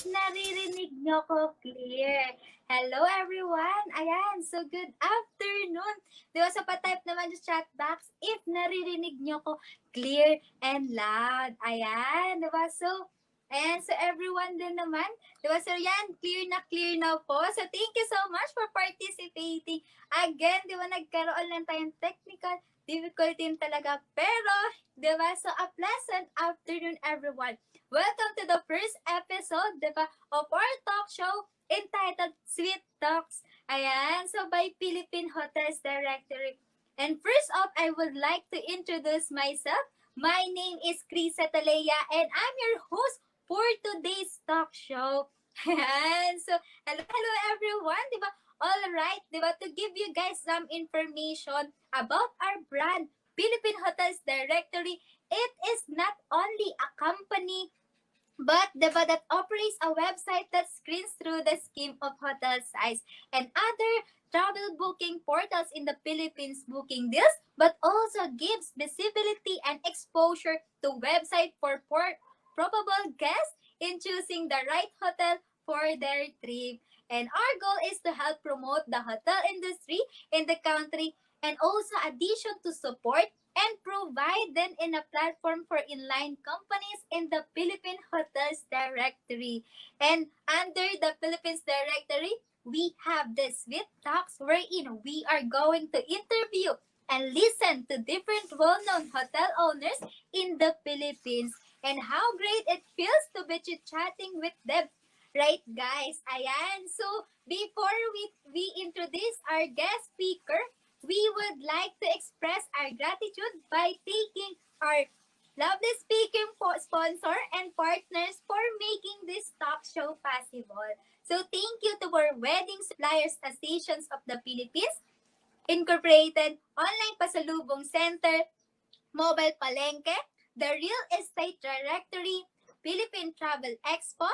naririnig nyo ko clear. Hello everyone! Ayan, so good afternoon. Diba sa pa-type naman yung chat box if naririnig nyo ko clear and loud. Ayan, diba? So, and so everyone din naman, diba? So yan, clear na po. So thank you so much for participating. Again, diba nagkaroon lang tayong technical difficulty talaga. Pero, diba? So a pleasant afternoon everyone. Welcome to the first episode, diba, of our talk show entitled Sweet Talks. Ayan, so by Philippine Hotels Directory. And first off, I would like to introduce myself. My name is Krisa Talea and I'm your host for today's talk show. Ayan, so hello everyone, diba? All right, diba, to give you guys some information about our brand, Philippine Hotels Directory. It is not only a company, but diba, that operates a website that screens through the scheme of hotel sites and other travel booking portals in the Philippines booking deals, but also gives visibility and exposure to website for probable guests in choosing the right hotel for their trip. And our goal is to help promote the hotel industry in the country and also addition to support and provide them in a platform for inline companies in the Philippine Hotels Directory. And under the Philippines Directory, we have the Sweet Talks wherein we are going to interview and listen to different well-known hotel owners in the Philippines and how great it feels to be chatting with them. Right, guys? Ayan. So, before we introduce our guest speaker, we would like to express our gratitude by thanking our lovely speaking sponsor and partners for making this talk show possible. So thank you to our Wedding Suppliers Associations of the Philippines, Incorporated, Online Pasalubong Center, Mobile Palengke, the Real Estate Directory, Philippine Travel Expo,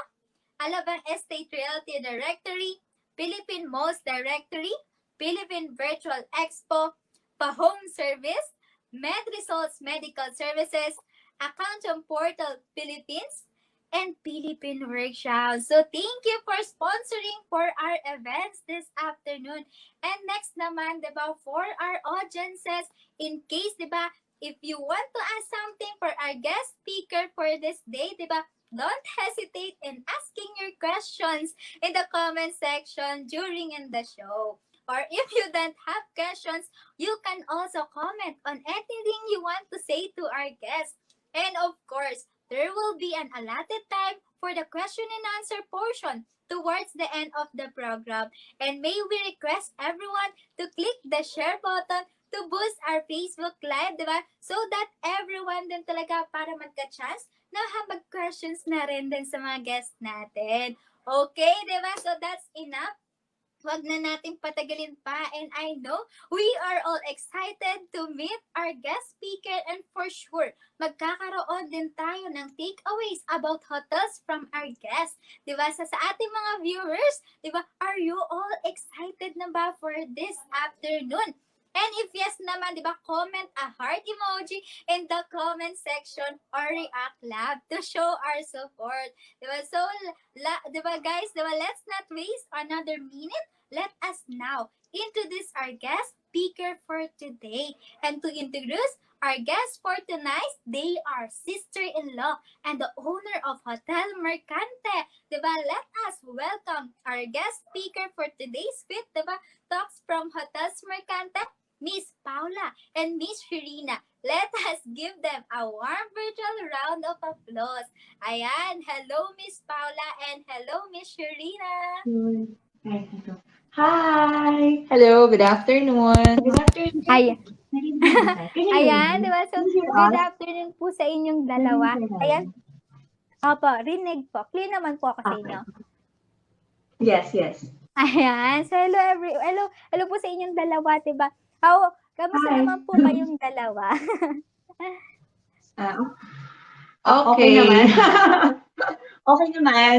Alabang Estate Realty Directory, Philippine Malls Directory, Philippine Virtual Expo, Pa-Home Service, MedResults Medical Services, Accountant Portal Philippines, and Philippine Workshop. So thank you for sponsoring for our events this afternoon. And next naman, diba, for our audiences, in case, diba, if you want to ask something for our guest speaker for this day, diba, don't hesitate in asking your questions in the comment section during in the show. Or if you don't have questions, you can also comment on anything you want to say to our guests. And of course, there will be an allotted time for the question and answer portion towards the end of the program. And may we request everyone to click the share button to boost our Facebook Live, diba? So that everyone din talaga para magka-chance na mag-questions na rin din sa mga guests natin. Okay, diba? So that's enough. Wag na natin patagalin pa, and I know we are all excited to meet our guest speaker, and for sure, magkakaroon din tayo ng takeaways about hotels from our guests. Diba? Sa ating mga viewers, diba, are you all excited na ba for this afternoon? And if yes naman, diba, comment a heart emoji in the comment section or react lab to show our support. Diba? So, diba guys, diba, let's not waste another minute. Let us now introduce our guest speaker for today. And to introduce our guests for tonight, they are sister-in-law and the owner of Hotel Mercante. Diba? Let us welcome our guest speaker for today's Fit, diba, Talks from Hotels Mercante, Miss Paula and Miss Sharina. Let us give them a warm virtual round of applause. Ayan, hello Miss Paula and hello Miss Sharina. Hi! Hello, good afternoon. Good afternoon. Ay, Can you hear ayan, me? di ba? So, good afternoon po sa inyong dalawa. Ayan, opo, rinig po. Clear naman po ako sa inyo. Yes, yes. Ayan, so hello po sa inyong dalawa, di ba? Kamusta Hi. naman po kayong dalawa? Okay naman. Okay naman.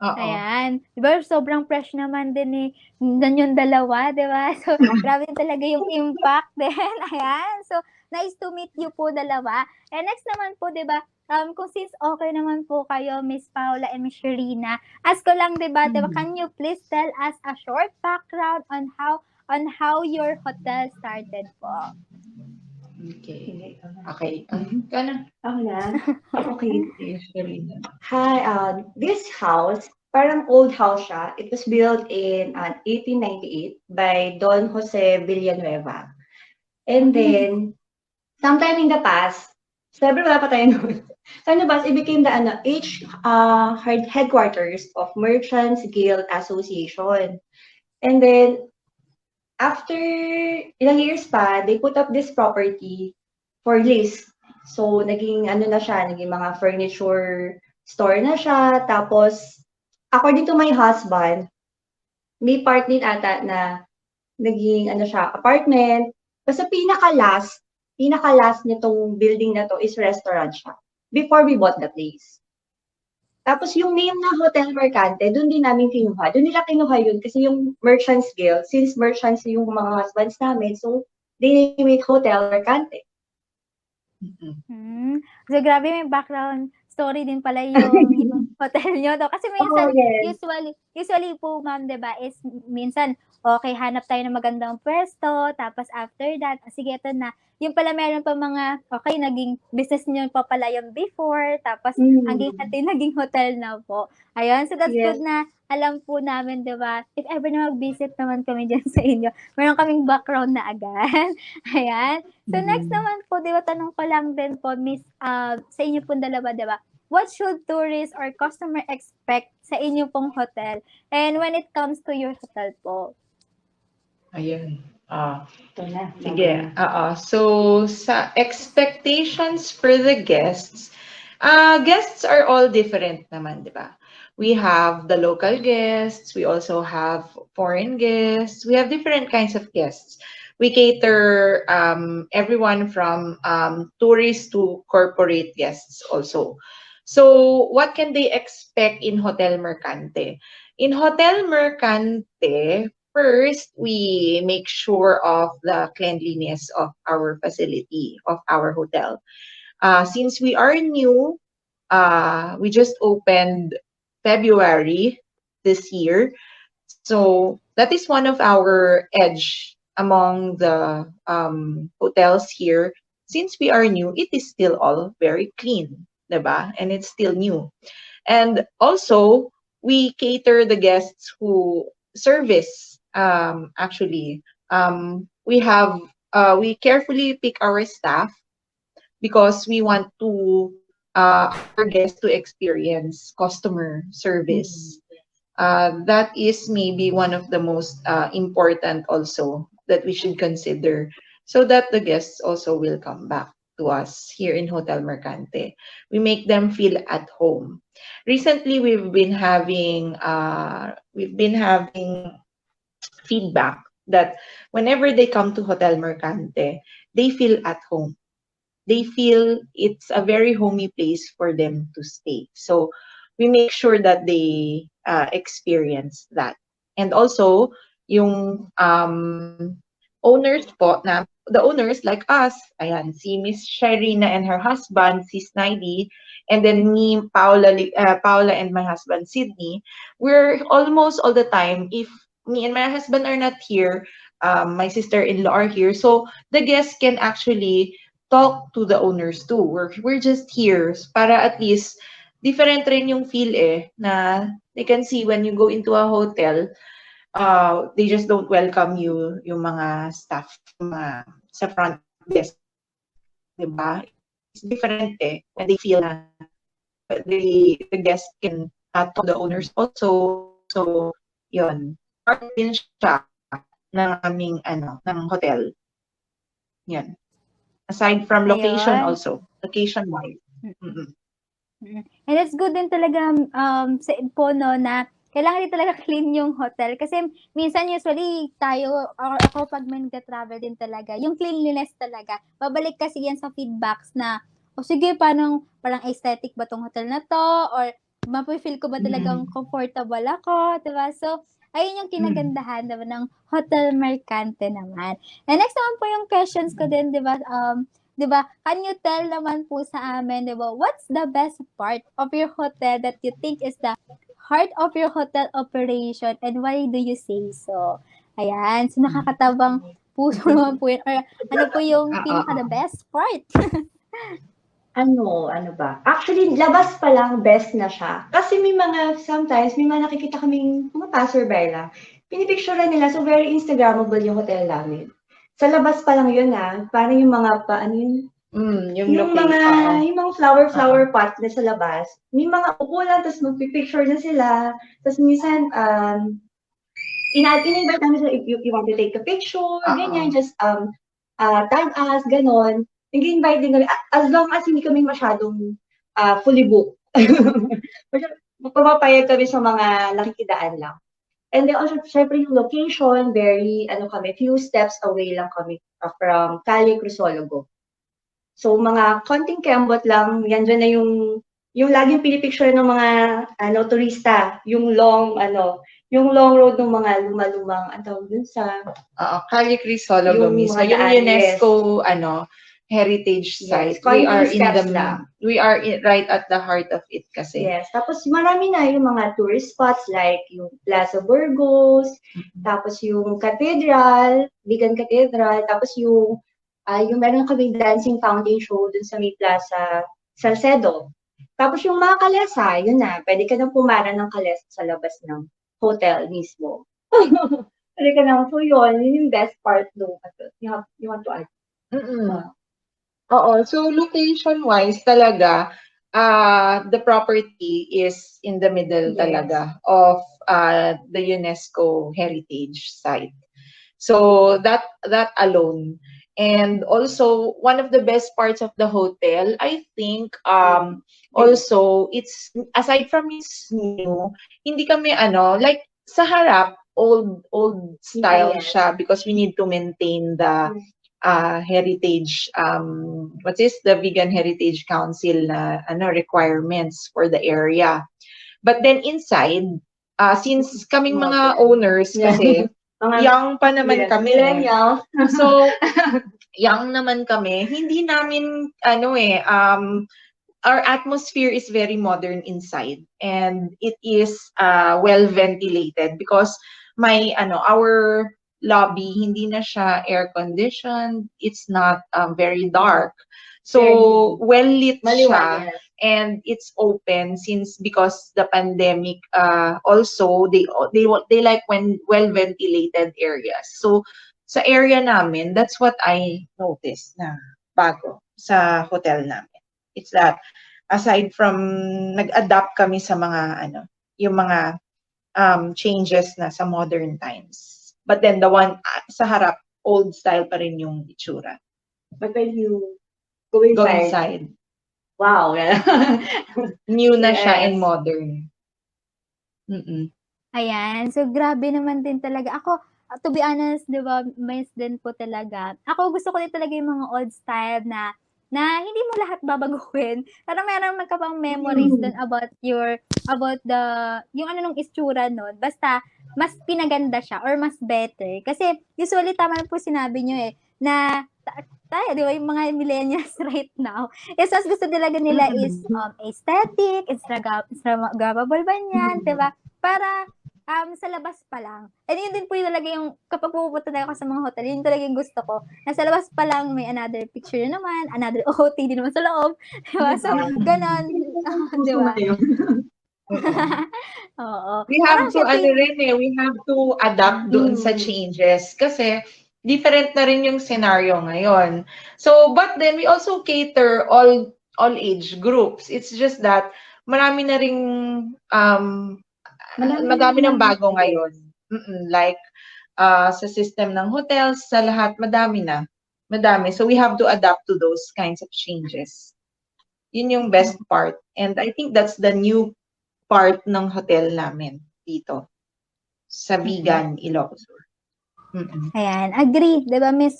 Oo. Ayan. Di ba, sobrang fresh naman din ni nun yung dalawa, di ba? So, grabe talaga yung impact din. Ayan. So, nice to meet you po dalawa. And next naman po, di ba, kung since okay naman po kayo, Miss Paula and Miss Sherina, ask ko lang, di ba, can you please tell us a short background on how your hotel started po? Okay. Sige, ikaw na. Okay. Ikaw na. Ako na. Okay. Usually na. Hi, this house, parang old house siya. It was built in 1898 by Don Jose Villanueva. And then, sometime in the past, sabi wala pa tayo noon. Sometime in the past, it became the headquarters of Merchants Guild Association. And then, after ilang years pa, they put up this property for lease. So, naging ano na siya, naging mga furniture store na siya. Tapos, according to my husband, may part din ata na naging ano siya, apartment. Basta pinaka-last nitong building na to is restaurant siya. Before we bought the place. Tapos yung name na Hotel Mercante, doon din namin kinuha. Doon nila kinuha yun kasi yung Merchants Guild, since merchants yung mga husbands namin, so they name it Hotel Mercante. So, grabe may background story din pala yung hotel nyo to. Kasi minsan, yes. usually po, ma'am, diba, is minsan, okay, hanap tayo ng magandang pwesto, tapos after that, sige, ito na. Yung pala meron pa mga, okay, naging business nyo pa pala yung before, tapos hanggang naging hotel na po. Ayun, so that's Yes. good na alam po namin, diba, if ever na mag-visit naman kami dyan sa inyo, meron kaming background na agad. Ayan. So next naman po, di ba, tanong ko lang din po, Miss, sa inyo pong dalawa, di ba? What should tourists or customer expect sa inyo pong hotel? And when it comes to your hotel po? Ayun. Ito na. Sige. So, sa expectations for the guests, guests are all different naman, di ba? We have the local guests, we also have foreign guests, we have different kinds of guests. We cater everyone from tourists to corporate guests also. So, what can they expect in Hotel Mercante? In Hotel Mercante, first, we make sure of the cleanliness of our facility, of our hotel. Since we are new, we just opened February this year. So that is one of our edge among the hotels here. Since we are new, it is still all very clean, diba? And it's still new. And also, we cater the guests who service. Actually, we carefully pick our staff because we want to our guests to experience customer service. That is maybe one of the most important also that we should consider so that the guests also will come back to us here in Hotel Mercante. We make them feel at home. Recently, we've been having feedback that whenever they come to Hotel Mercante, they feel at home. They feel it's a very homey place for them to stay. So we make sure that they experience that. And also, yung owners po, na the owners like us, ayan, si Miss Sharina and her husband, si Snidey, and then me, Paula and my husband, Sydney, we're almost all the time, if me and my husband are not here, my sister-in-law are here, so the guests can actually talk to the owners too. We're just here para at least different rin yung feel na they can see when you go into a hotel, they just don't welcome you yung mga staff sa front desk, diba? It's different when they feel na the guest can talk to the owners also. So, yun. Part din siya ng aming ng hotel. Yan. Aside from location Ayun. also. Location-wise. And it's good din talaga sa po, no, na kailangan din talaga clean yung hotel. Kasi minsan usually tayo, or ako pag may nagka-travel din talaga, yung cleanliness talaga. Babalik kasi yan sa feedbacks na, o sige, parang aesthetic ba tong hotel na to? Or Mafe-feel ko ba talagang comfortable ako, 'di ba? So, ayun yung kinagandahan diba, ng Hotel Mercante naman. And next naman po yung questions ko din, 'di ba? 'Di ba? Can you tell naman po sa amin, 'di ba? What's the best part of your hotel that you think is the heart of your hotel operation and why do you say so? Ayan, so nakakatabang puso naman po yun. Or ano po yung pinaka the best part? Ano ba? Actually, labas pa lang best na siya. Kasi sometimes may mga nakikita kaming mga passerby lang. Pinipicturean nila, so very Instagrammable yung hotel namin. Sa labas pa lang yun parang yung mga yung mga flower pot na sa labas. May mga upo lang, tapos magpipicture na sila. Tapos minsan, in-invite namin sila if you want to take a picture, ganyan, just tag us, ganon. Nag-invite din kami, as long as hindi kami masyadong fully booked. Pumapayag kami sa mga nakikidaan lang. And then also, syempre yung location, few steps away lang kami from Calle Crisologo. So, mga konting kembot lang, yan dyan na yung laging pinipicture ng mga turista, yung long road ng mga luma-lumang, ang tawag dun sa Calle Crisologo yung mismo, mga yung daan, UNESCO heritage site. We are right at the heart of it kasi. Yes, tapos marami na yung mga tourist spots like yung Plaza Burgos, tapos yung Cathedral, Vegan Cathedral, tapos yung meron kaming dancing fountain show dun sa may Plaza Salcedo. Tapos yung mga kalesa, yun na, pwede ka nang pumara ng kalesa sa labas ng hotel mismo. Pwede ka nang, so yun yung best part nung, you want to add? Oo, so location-wise talaga, the property is in the middle talaga of the UNESCO heritage site. So that alone. And also, one of the best parts of the hotel, I think, also, it's, aside from it's new, hindi kami, like, sa harap, old style siya because we need to maintain the heritage, what is the Vegan Heritage Council na requirements for the area. But then inside, since kaming mga owners kasi, young pa naman kami. Millennials. So, young naman kami, hindi namin, our atmosphere is very modern inside and it is well ventilated because our lobby hindi na siya air conditioned, it's not very dark, so well lit siya and it's open because the pandemic, also they like when well ventilated areas. So sa area namin, that's what I noticed na bago sa hotel namin. It's that aside from nag-adapt kami sa mga yung mga changes na sa modern times. But then the one sa harap, old style pa rin yung itsura. But when you go inside, wow. New na siya and modern. Ayan. So, grabe naman din talaga. Ako, to be honest, di ba, mais din po talaga. Ako, gusto ko din talaga yung mga old style na hindi mo lahat babaguhin. Parang meron man ka pang memories dun about yung nung itsura nun. Basta, mas pinaganda siya or mas better. Kasi, usually, tama na po sinabi nyo na tayo, di ba, yung mga millennials right now, is mas gusto talaga nila is aesthetic, Instagrammable ba yan, di ba? Para, sa labas pa lang. And yun din po yung talaga yung, kapag pupunta na ako sa mga hotel, yun talaga yung gusto ko. Na sa labas pa lang, may another picture naman, another OOTD naman sa loob. Diba? So, ganon. Diba? Oo. We have to, we have to adapt doon sa changes kasi different na rin yung scenario ngayon. So, but then we also cater all age groups. It's just that marami na ring madami ng bago ngayon. Like sa system ng hotels, sa lahat madami na. Madami. So we have to adapt to those kinds of changes. Yun yung best part. And I think that's the new part ng hotel namin dito sa Vegan Ilocos. Mm-mm. Ayan, agree, 'di ba Miss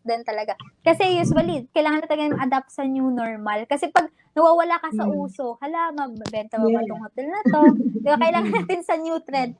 din talaga. Kasi usually kailangan na talaga adapt sa new normal. Kasi pag nawawala ka sa uso, hala mabebenta ba Yeah. tong hotel na 'to? 'Di ba kailangan natin sa new trend.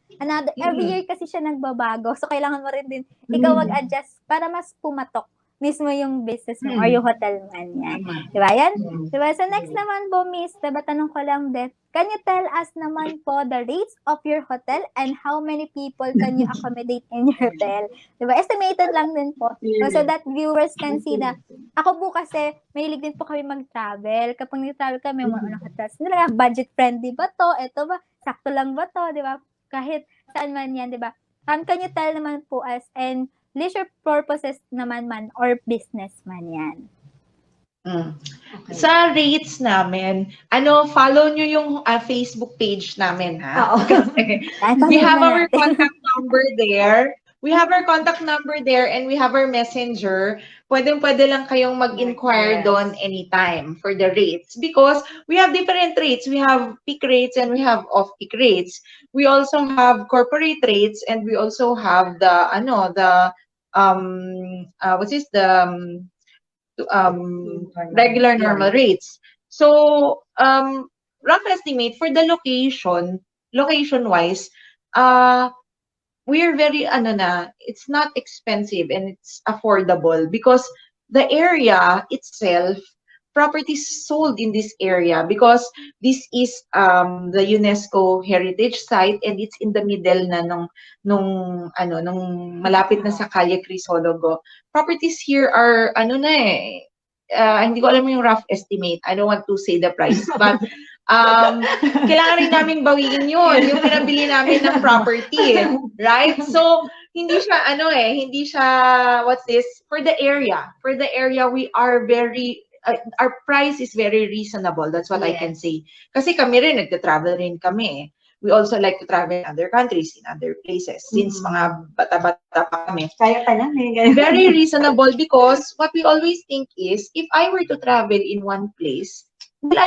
Every year kasi siya nagbabago. So kailangan mo rin din ikaw mag-adjust para mas pumatok mismo yung business mo or yung hotel man yan. Tama. 'Di ba yan? Mm. 'Di ba? So next naman po Miss, 'di ba tanong ko lang din, can you tell us naman po the rates of your hotel and how many people can you accommodate in your hotel? Diba? Estimated lang din po. So that viewers can see na, ako po kasi, mahilig din po kami mag-travel. Kapag nag-travel kami, mga hotels, nila, budget friendly ba to? Ito ba? Sakto lang ba to? Diba? Kahit saan man yan, diba? Can you tell naman po us and leisure purposes naman man or business man yan? Mm. Okay. Sa rates namin, follow nyo yung Facebook page namin, ha? Oo. Kasi we have our contact number there. We have our contact number there and we have our messenger. Pwede lang kayong mag-inquire Yes. doon anytime for the rates because we have different rates. We have peak rates and we have off-peak rates. We also have corporate rates and we also have the regular normal rates. So, rough estimate for the location-wise, we're very, it's not expensive and it's affordable because the area itself, properties sold in this area because this is the UNESCO heritage site and it's in the middle na nung malapit na sa Calle Crisologo. Properties here are hindi ko alam yung rough estimate. I don't want to say the price, but kailangan rin namin bawiin yun, yung pinabili namin ng property, right? So, hindi siya, what's this? For the area, we are our price is very reasonable. That's what I can say. Kasi kami rin, nagta-travel rin kami. We also like to travel in other countries, in other places. Since mga bata-bata pa kami. Kaya pa namin. Very reasonable because what we always think is, if I were to travel in one place, will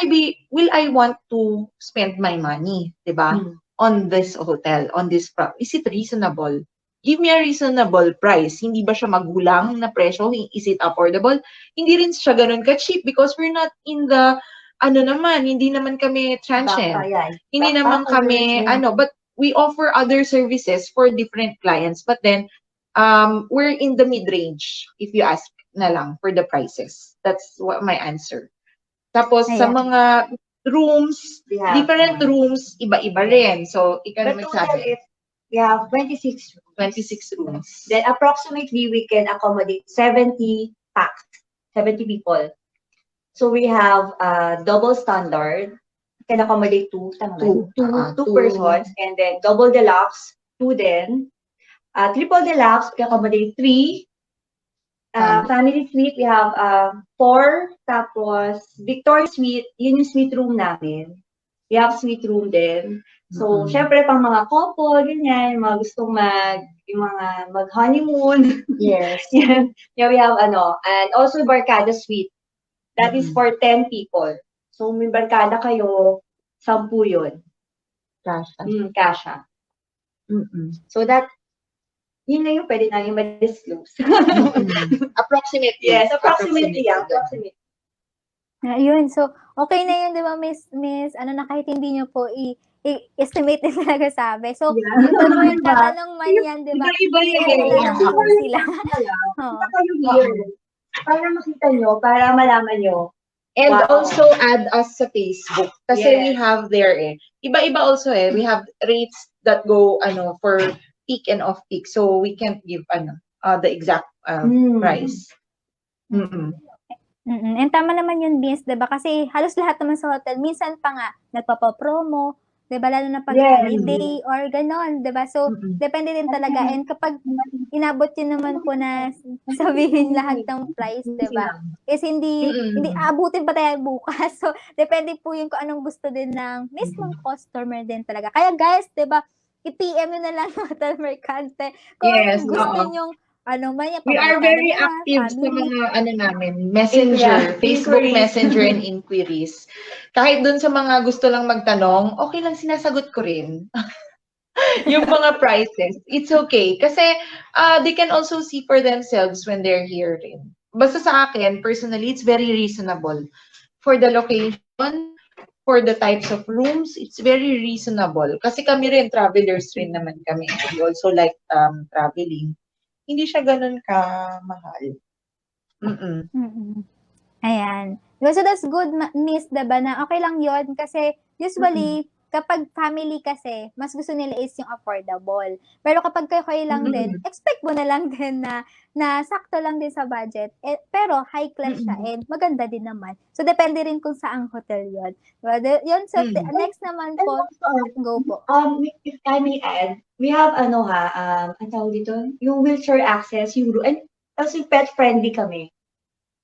I want to spend my money, diba? On this hotel, on this property? Is it reasonable? Give me a reasonable price. Hindi ba siya magulang na presyo? Is it affordable? Hindi rin siya ganun ka-cheap because we're not in the, hindi naman kami transient. Hindi naman kami, but we offer other services for different clients. But then, we're in the mid-range, if you ask na lang, for the prices. That's what my answer. Tapos, sa mga rooms, different rooms, iba-iba rin. So, ikaw na magsabi. We have 26 rooms. 26 rooms. Then approximately we can accommodate 70 packs, 70 people. So we have double standard, can accommodate two persons, and then double deluxe, 2 then. Triple deluxe, we can accommodate 3. Family suite, we have 4. Tapos Victoria suite, yun yung suite room namin. We have suite room din. So, syempre, pang mga couple, ganyan, yung mga gustong mag-honeymoon. Yes. Yeah, we have, and also barkada suite. That is for 10 people. So, may barkada kayo, 10 yun. Kasha. So, yun na yung pwede na yung ma-disclose. Approximately. Yes, approximately. Yun, so, okay na yun, di ba, Miss, kahit hindi nyo po i-estimate din talaga sabi. So, yung po yung tatanong man yan, di ba? Iba sila. Kita kayo here. Para makita nyo, para malaman nyo. And also add us sa Facebook. Kasi we have there Iba-iba also We have rates that go, for peak and off-peak. So, we can't give, the exact price. And tama naman yun, Vince, diba? Kasi halos lahat naman sa hotel, minsan pa nga, nagpapapromo, diba? Lalo na pag holiday or ganon, diba? So, depende din talaga. And kapag inabot yun naman po na sabihin lahat ng price, diba? Is hindi aabutin pa tayo bukas. So, depende po yung kung anong gusto din ng mismong customer din talaga. Kaya guys, diba? I-PM nyo na lang yung Hotel Mercante. Kung gusto nyong we are very active sa mga messenger, Facebook Messenger and inquiries. Kahit dun sa mga gusto lang magtanong, okay lang sinasagot ko rin. yung mga prices, it's okay. Kasi they can also see for themselves when they're here rin. Basta sa akin, personally, it's very reasonable. For the location, for the types of rooms, it's very reasonable. Kasi kami rin, travelers rin naman kami. We also like traveling. Hindi siya ganun ka-mahal. Mm-mm. Mm. Ayan. So that's good, Miss, diba, na okay lang yon kasi usually, kapag family kasi, mas gusto nila is yung affordable. Pero kapag kayo lang din, Mm-mm. expect mo na lang din na sakto lang din sa budget. Pero high class siya Mm-mm. and maganda din naman. So depende rin kung saang hotel yun. Diba? Yun, so next naman And po, also, go po. if I may add, we have ang tawag dito, yung wheelchair access, yung and also pet friendly kami.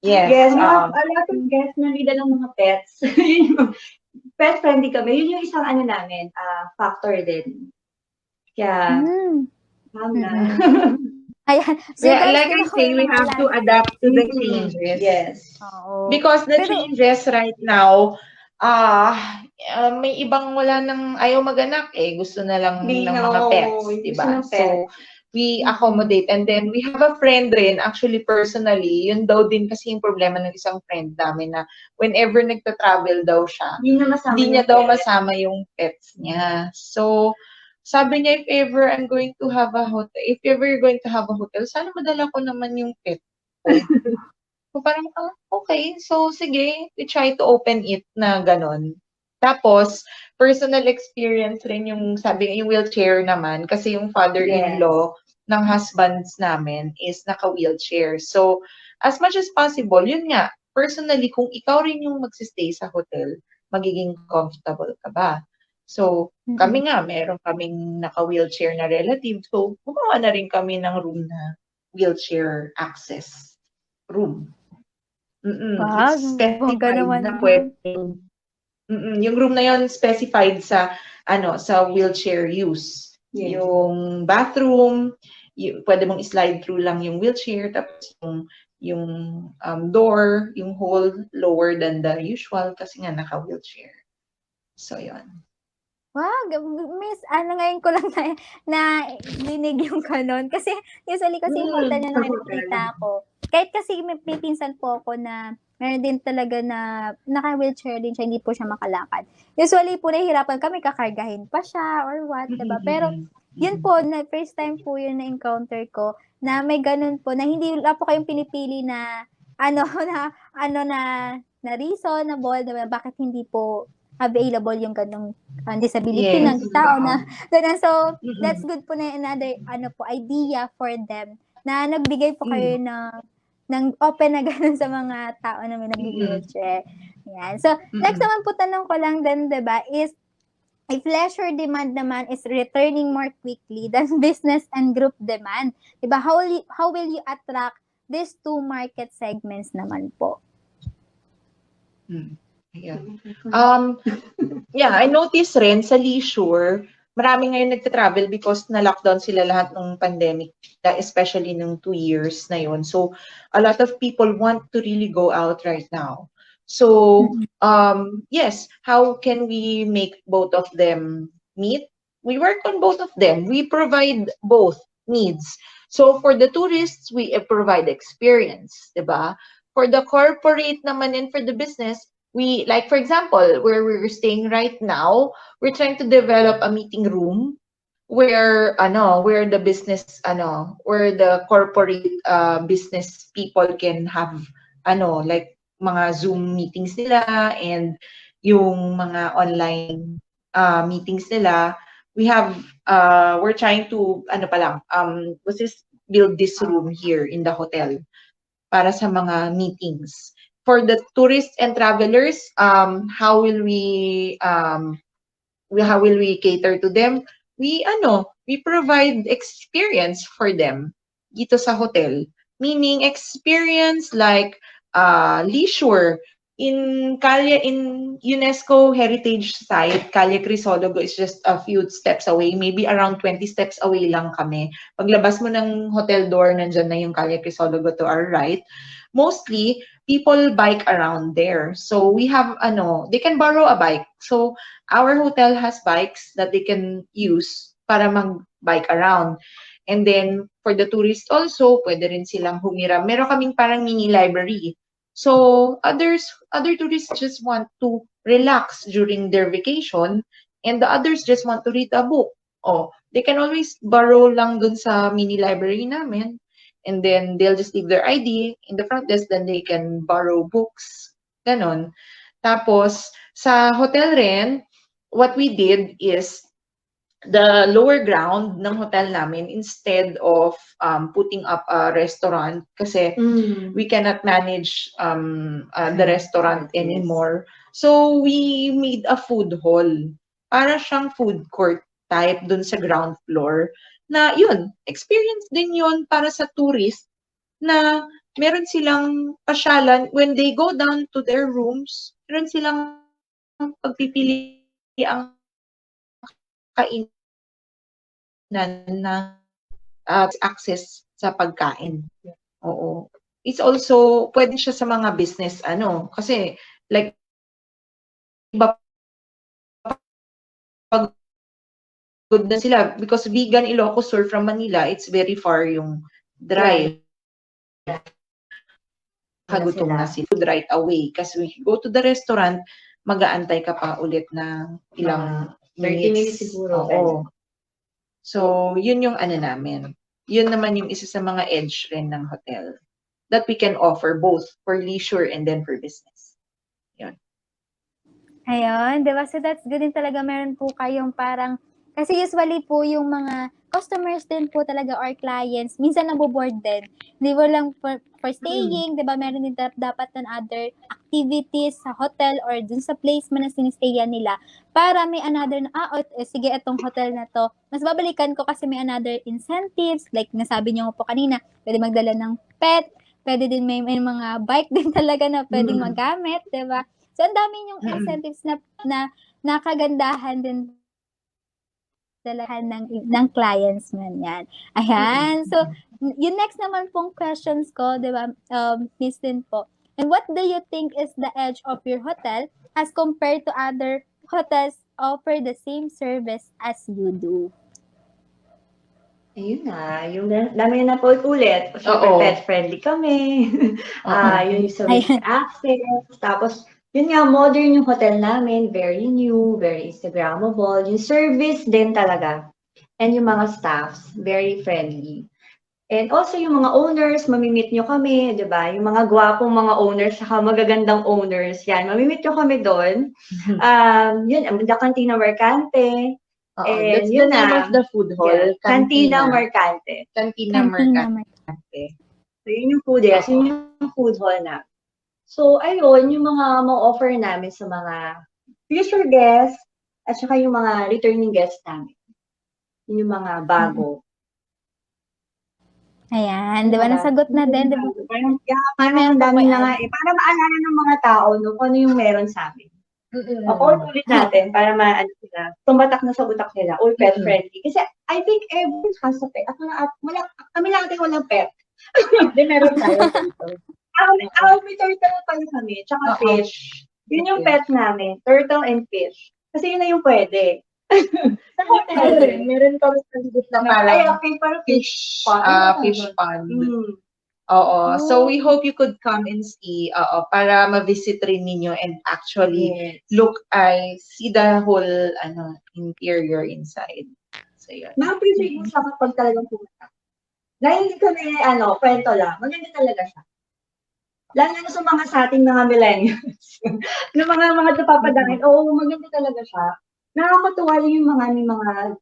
Yes. Yes, we have a lot of guests na nila ng mga pets. Pet friendly kami. Yun yung isang namin, factor din. Kaya, Mm. tama. Ayan. So Yeah, guys, like di I ba say, we have to adapt to the changes. Yes. Oo. Because the Pero, changes right now, may ibang wala nang ayaw maganak eh. Gusto na lang ng mga pets, di ba? So, we accommodate. And then, we have a friend rin, actually personally, yun daw din kasi yung problema ng isang friend namin na whenever nagta-travel daw siya, hindi niya daw masama yung pets niya. So, sabi niya, if ever I'm going to have a hotel, if ever you're going to have a hotel, sana madala ko naman yung pet ko. So parang, okay. So sige, we try to open it na ganon. Tapos, personal experience rin yung, sabi, yung wheelchair naman. Kasi yung father-in-law ng husbands namin is naka-wheelchair. So, as much as possible, yun nga, personally, kung ikaw rin yung magsistay sa hotel, magiging comfortable ka ba? So, kami nga, meron kaming naka-wheelchair na relative. So, gumawa na rin kami ng room na wheelchair access room. wow, It's bongga specified naman. na pwede. Yung room na yon specified sa sa wheelchair use. Yes. Yung bathroom, pwede mong slide through lang yung wheelchair, tapos yung door, yung hole lower than the usual kasi nga naka-wheelchair. So, yon. Wow, Miss, ngayon ko lang na dinig yung kanon. Kasi usually kasi yung hotel na nakikita ko. Kahit kasi may pinsan po ako na meron din talaga na naka-wheelchair din siya, hindi po siya makalakad. Usually po nahihirapan kami, kakargahin pa siya or what, diba? Pero yun po, na first time po yun na encounter ko na may ganun po, na hindi lang po kayong pinipili na na reasonable, diba? Bakit hindi po available yung ganong disability ng tao na ganun. So, that's good po na another idea for them na nagbigay po kayo ng open na ganun sa mga tao na may nag-wheelchair. Yan. So, next naman po tanong ko lang din, diba, is if leisure demand naman is returning more quickly than business and group demand, diba, how will you attract these two market segments naman po? Yeah. I noticed rin sa leisure, marami ngayon nagta-travel because na-lockdown sila lahat ng pandemic, especially nung 2 years na yun. So, a lot of people want to really go out right now. So, yes, how can we make both of them meet? We work on both of them. We provide both needs. So, for the tourists, we provide experience, diba? For the corporate naman and for the business, we, like for example, where we're staying right now, we're trying to develop a meeting room where the business where the corporate business people can have like mga Zoom meetings nila and yung mga online meetings nila. We're trying to build this room here in the hotel para sa mga meetings. For the tourists and travelers, how will we cater to them? We provide experience for them dito sa hotel. Meaning experience like leisure in UNESCO heritage site, Calle Crisologo is just a few steps away, maybe around 20 steps away lang kami. Paglabas mo ng hotel door, nandyan na yung Calle Crisologo to our right. Mostly, people bike around there. So we have, they can borrow a bike. So our hotel has bikes that they can use para mag-bike around. And then, for the tourists also, pwede rin silang humiram. Meron kaming parang mini library. So, other tourists just want to relax during their vacation, and the others just want to read a book. Oh, they can always borrow lang dun sa mini library namin. And then, they'll just leave their ID in the front desk, then they can borrow books. Ganon. Tapos, sa hotel rin, what we did is, the lower ground ng hotel namin, instead of putting up a restaurant, kasi we cannot manage the restaurant Yes. anymore. So, we made a food hall. Para siyang food court type dun sa ground floor. Na yun, experience din yun para sa tourist na meron silang pasyalan. When they go down to their rooms, meron silang pagpipili ang kainan na access sa pagkain. Oo. It's also, pwede siya sa mga business, kasi, like, iba pagod na sila, because vegan Ilocos or from Manila, it's very far yung drive. Kagutom na si food right away. Kasi when you go to the restaurant, mag-aantay ka pa ulit ng ilang 30 minutes siguro. Oo. So, yun yung namin. Yun naman yung isa sa mga edge rin ng hotel that we can offer both for leisure and then for business. Yun. Ayun, di ba? So that's good din talaga. Meron po kayong parang, kasi usually po yung mga customers din po talaga or clients, minsan naboboard din. Di ba lang for staying, di ba? Meron din dapat ng other activities sa hotel or dun sa place man na sinistayan nila para may another na, sige, itong hotel na to. Mas babalikan ko kasi may another incentives. Like nasabi niyo po kanina, pwede magdala ng pet, pwede din may mga bike din talaga na pwedeng magamit, di ba? So, ang dami yung incentives na nakagandahan din dalahan ng clients man yan. Ayan. So, yung next naman pong questions ko, di ba, Miss Lynn po. And what do you think is the edge of your hotel as compared to other hotels offer the same service as you do? Ayun na, yung dami na po ulit. Siyempre, Oo. pet-friendly kami. Yung sa Ayan. access. Tapos, yun nga, modern yung hotel namin. Very new, very Instagrammable. Yung service din talaga. And yung mga staffs, very friendly. And also, yung mga owners, mamimit nyo kami, di ba? Yung mga gwapong mga owners, saka magagandang owners, yan, mamimit nyo kami doon. Yun, the Cantina Mercante. That's the name of the food hall. Yeah. Cantina Mercante. Cantina Mercante. So, yun yung food hall. Yun yung food hall na. So, ayun, yung mga offer namin sa mga future guests at saka yung mga returning guests namin. Yun yung mga bago. Ayan, di ba? Nasagot na din, di ba? Parang dami na nga eh. Para maalala ng mga tao, no, kung ano yung meron sa amin. O ulit natin para sila, tumatak na sa utak nila, all pet friendly. Kasi I think everyone has a pet. Kami lang natin walang pet. Hindi, meron tayo dito. May turtle pala kami, tsaka fish. Yun yung pet namin, turtle and fish. Kasi yun na yung pwede. Meron kami sa ligit na parang fish pond. Oo. So, we hope you could come and see, para ma-visit rin ninyo and actually see the whole, interior inside. So, yun. Ma-appreciate mo siya kapag talagang pumunta. Dahil hindi kami, kwento lang. Maganda talaga siya. Lalo na sa ating mga millennials. Yung mga napapadangin, maganda talaga siya. Nakakatuwa rin yung mga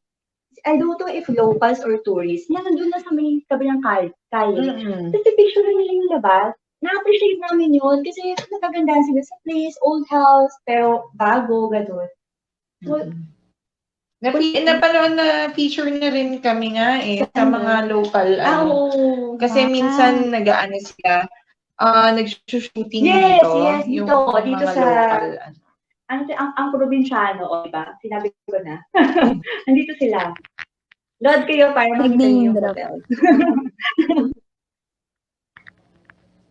I don't know if locals or tourists, nandun na sa may kabilang kaya. Kasi picture nila yung labas. Na-appreciate namin yun kasi nakagandahan sila sa place, old house, pero bago, gano'n. So, napanood na feature na rin kami nga sa mga local, kasi minsan sila, nag-shooting dito. Yes, yung dito mga sa local, ang probinsyano, diba? Sinabi ko na. Nandito sila. Load kayo para makita niyo yung hotel.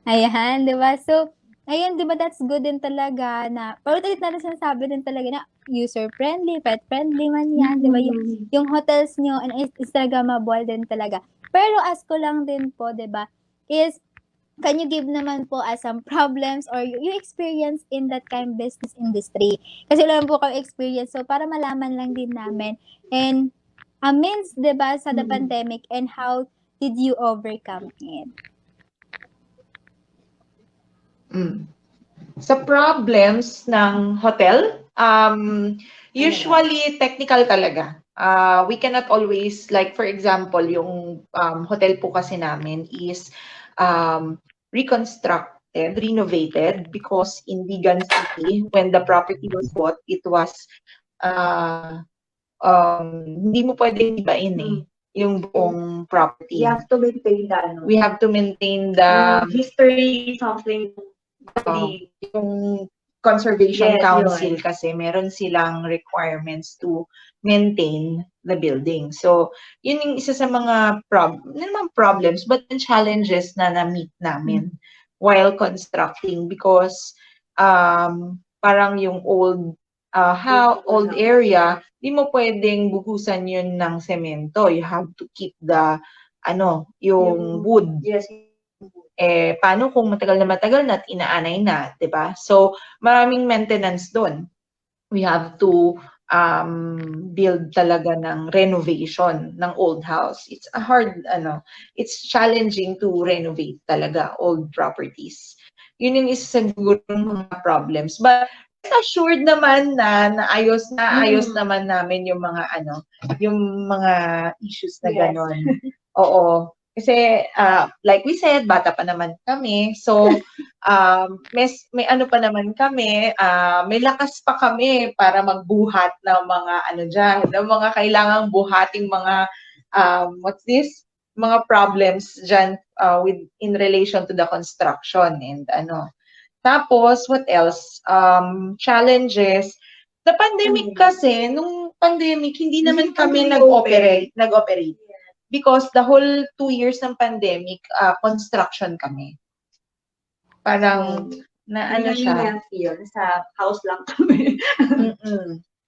Ayan, di ba? So, Ayun, di ba that's good din talaga na, paulit-ulit na rin sinasabi din talaga na user-friendly, pet-friendly man yan, di ba? Yung hotels nyo is Instagrammable din talaga. Pero ask ko lang din po, di ba, is, can you give naman po as some problems or you experience in that kind of business industry? Kasi wala po kayo experience, so para malaman lang din namin. And, amidst, di ba, sa the pandemic and how did you overcome it? Sa problems ng hotel, usually technical talaga. We cannot always, like for example, yung hotel po kasi namin is reconstructed, renovated because in Vigan City, when the property was bought, it was hindi mo pwedeng ibain yung buong property. You have to maintain the, ano, We have to maintain the history, something, yung Conservation Yes, Council yun. kasi meron silang requirements to maintain the building. So, yun yung isa sa mga problems but the challenges na na-meet namin while constructing because parang yung old old area, di mo pwedeng buhusan yun ng semento. You have to keep the yung wood. Yes. Paano kung matagal na at inaanay na, 'di ba? So, maraming maintenance doon. We have to build talaga ng renovation ng old house. It's a hard, it's challenging to renovate talaga old properties. Yun yung isa siguro ng mga problems. But rest assured naman na naayos naman namin yung mga issues na gano'n. Oo. Kasi, like we said, bata pa naman kami. So, may ano pa naman kami, may lakas pa kami para magbuhat ng mga ng mga kailangang buhating mga, mga problems dyan in relation to the construction and Tapos, what else? Challenges. The pandemic kasi, nung pandemic, hindi naman kami nag-operate. Because the whole 2 years ng pandemic, construction kami. Parang, siya. Sa house lang kami.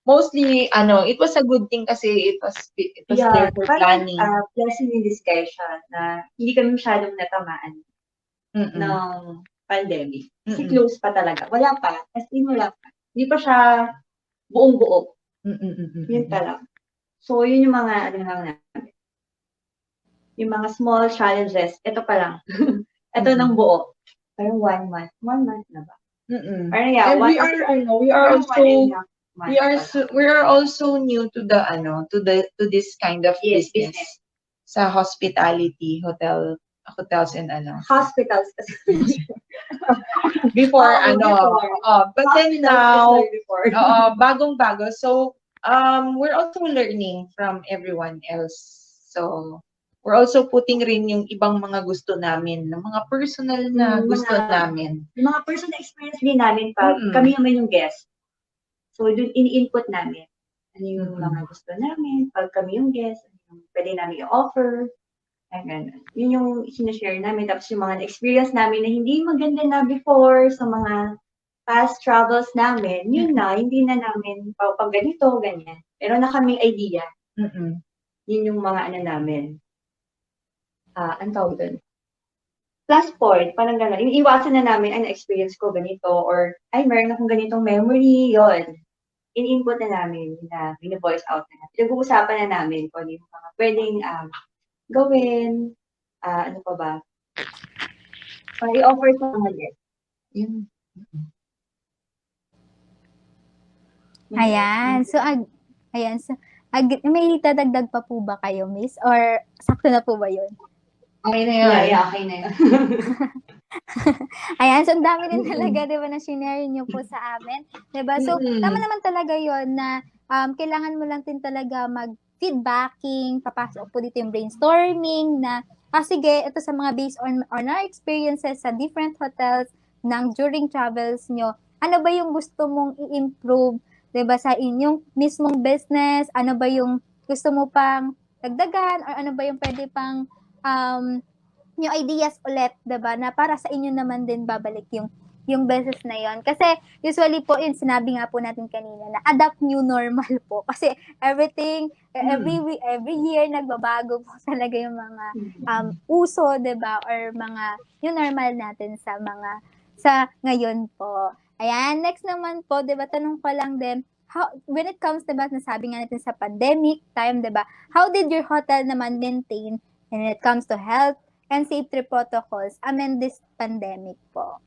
Mostly, it was a good thing kasi it was there for planning. Blessing in disguise siya na hindi kami masyadong natamaan ng pandemic. Kasi close pa talaga. Wala pa. As in, wala pa. Hindi pa siya buong-buo. Yun pa lang. So, yun yung mga lang namin. Yung mga small challenges, ito pa lang. Ito ng buo. Parang 1 month. 1 month na ba? Parang And we are also new to the to this kind of business. Sa hospitality, hotels and hospitals. Before but then now bagong-bago. So we're also learning from everyone else. So we're also putting rin yung ibang mga gusto namin, ng mga personal na gusto namin. Yung mga personal experience din namin pag kami naman yung guest. So, dun in-input namin. Ano yung mga gusto namin, pag kami yung guest, ano yung pwede namin i-offer. Yun yung sinashare namin. Tapos yung mga experience namin na hindi maganda na before sa mga past travels namin, yun na, hindi na namin pag ganito, ganyan. Pero na kaming idea. Yun yung mga namin. Ang tawag doon. Plus point, parang gano'n. Iiwasan na namin, na-experience ko ganito, or, meron akong ganitong memory, yon. In-input na namin, na bine-voice out na namin. Pinag-uusapan na namin kung ano yung mga pwedeng gawin, ano pa ba? I-offer sa mga guests. Yun. Ayan. So, may dadagdag pa po ba kayo, miss? Or sakto na po ba yun? Okay na yun. Yeah, okay na yun. Ayan, so ang dami din talaga, di ba, na shinare nyo po sa amin. Di ba? So, tama naman talaga yon na kailangan mo lang din talaga mag-feedbacking, papasok po dito yung brainstorming na, sige, ito sa mga based on our experiences sa different hotels during travels nyo, ano ba yung gusto mong i-improve, di ba, sa inyong mismong business? Ano ba yung gusto mo pang dagdagan? Or ano ba yung pwede pang yung ideas ulit, diba, na para sa inyo naman din babalik yung yung beses na yon. Kasi usually po, yun, sinabi nga po natin kanina na adapt new normal po. Kasi everything, every year, nagbabago po talaga yung mga uso, 'di ba? Or mga yung normal natin sa ngayon po. Ayan, next naman po, 'di ba, tanong ko lang din, when it comes, 'di ba, nasabi nga natin sa pandemic time, 'di ba? How did your hotel naman maintain when it comes to health and safety protocols amid this pandemic po?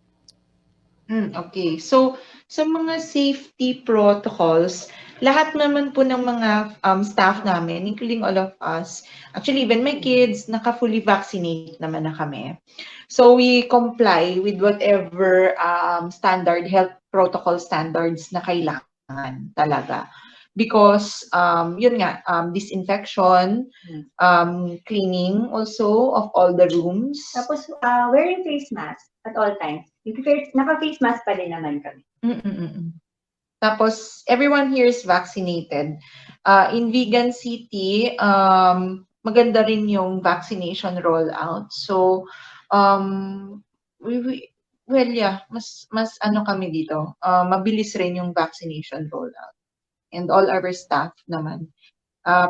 Okay. So, sa mga safety protocols, lahat naman po ng mga staff namin, including all of us, actually even my kids, naka-fully vaccinate naman na kami. So, we comply with whatever standard, health protocol standards na kailangan talaga. Because, yun nga, disinfection, cleaning also of all the rooms. Tapos, wearing face mask at all times. Naka-face mask pa din naman kami. Tapos, everyone here is vaccinated. In Vegan City, maganda rin yung vaccination rollout. So, well, yeah, mas ano kami dito, mabilis rin yung vaccination rollout. And all our staff naman,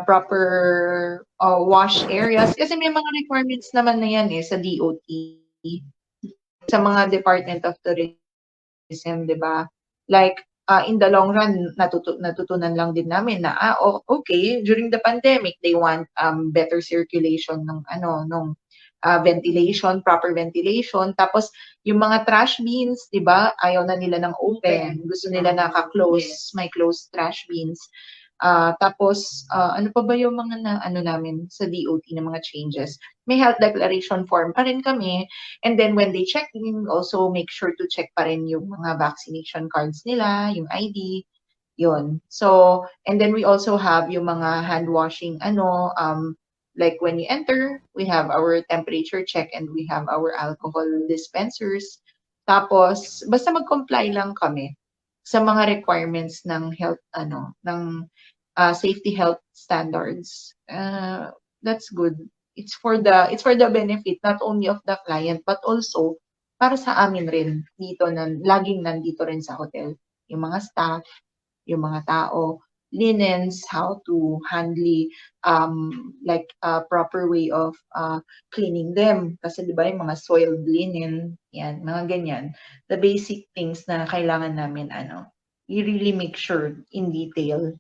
proper wash areas. Kasi may mga requirements naman na yan sa DOT. Sa mga Department of Tourism, di ba? Like, in the long run, natutunan lang din namin na, okay, during the pandemic, they want better circulation ng ventilation, proper ventilation. Tapos, yung mga trash bins, di ba, ayaw na nila ng open. Gusto nila naka-close, may closed trash bins. Tapos, ano pa ba yung mga namin sa DOT na mga changes? May health declaration form pa rin kami. And then when they check in, also make sure to check pa rin yung mga vaccination cards nila, yung ID, yun. So, and then we also have yung mga hand washing, like when you enter, we have our temperature check and we have our alcohol dispensers. Tapos, basta mag-comply lang kami sa mga requirements ng health, ng safety health standards. That's good. It's for the benefit not only of the client but also para sa amin rin dito laging nandito rin sa hotel. Yung mga staff, yung mga tao, linens, how to handle like a proper way of cleaning them. Kasi 'di ba yung mga soiled linen, yan, mga ganyan. The basic things na kailangan namin you really make sure in detail.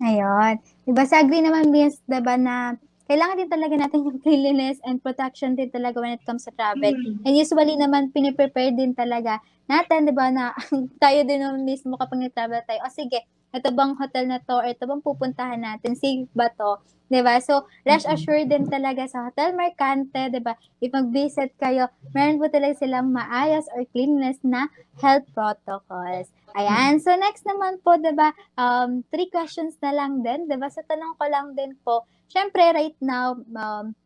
Ayun. Diba, sa agree naman, Vince, diba, na kailangan din talaga natin yung cleanliness and protection din talaga when it comes to travel. And usually naman, piniprepare din talaga natin, diba, na tayo din naman mismo kapag nag-travel tayo, sige, ito bang hotel na to, or ito bang pupuntahan natin, safe ba to, diba? So, rest assured din talaga sa Hotel Mercante, diba, if mag-visit kayo, meron po talaga silang maayos or cleanliness na health protocols. Ayan. So, next naman po, diba, 3 questions na lang din, diba? So, tanong ko lang din po, syempre, right now,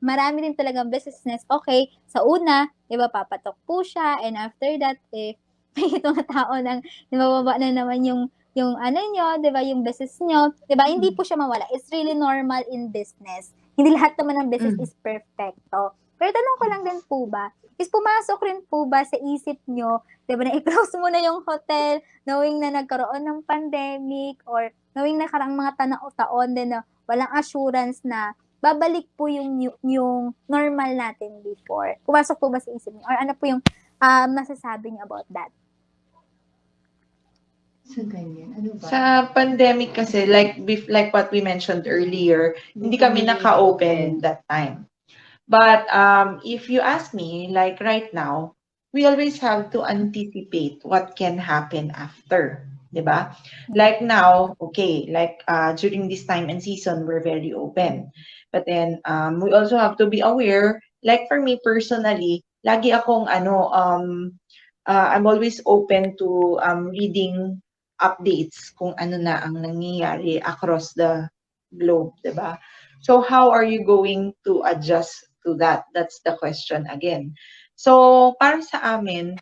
marami din talagang business. Okay, sa una, diba, papatok po siya, and after that, if may itong tao nang mababa na naman yung ano nyo, di ba, yung business nyo, di ba, hindi po siya mawala. It's really normal in business. Hindi lahat naman ng business is perfecto. Pero tanong ko lang din po ba, is pumasok rin po ba sa isip nyo, di ba, na i-close mo na yung hotel, knowing na nagkaroon ng pandemic, or knowing na karang mga taon din na walang assurance na babalik po yung normal natin before. Pumasok po ba sa isip nyo? Or ano po yung masasabi nyo about that? Sa ganyan, ano ba? Sa pandemic kasi, like what we mentioned earlier, hindi kami naka-open that time. But if you ask me, like right now, we always have to anticipate what can happen after, diba? Like now, okay, like during this time and season, we're very open. But then we also have to be aware, like for me personally, lagi akong I'm always open to reading updates kung ano na ang nangyayari across the globe, diba? So how are you going to adjust to that? That's the question again. So para sa amin,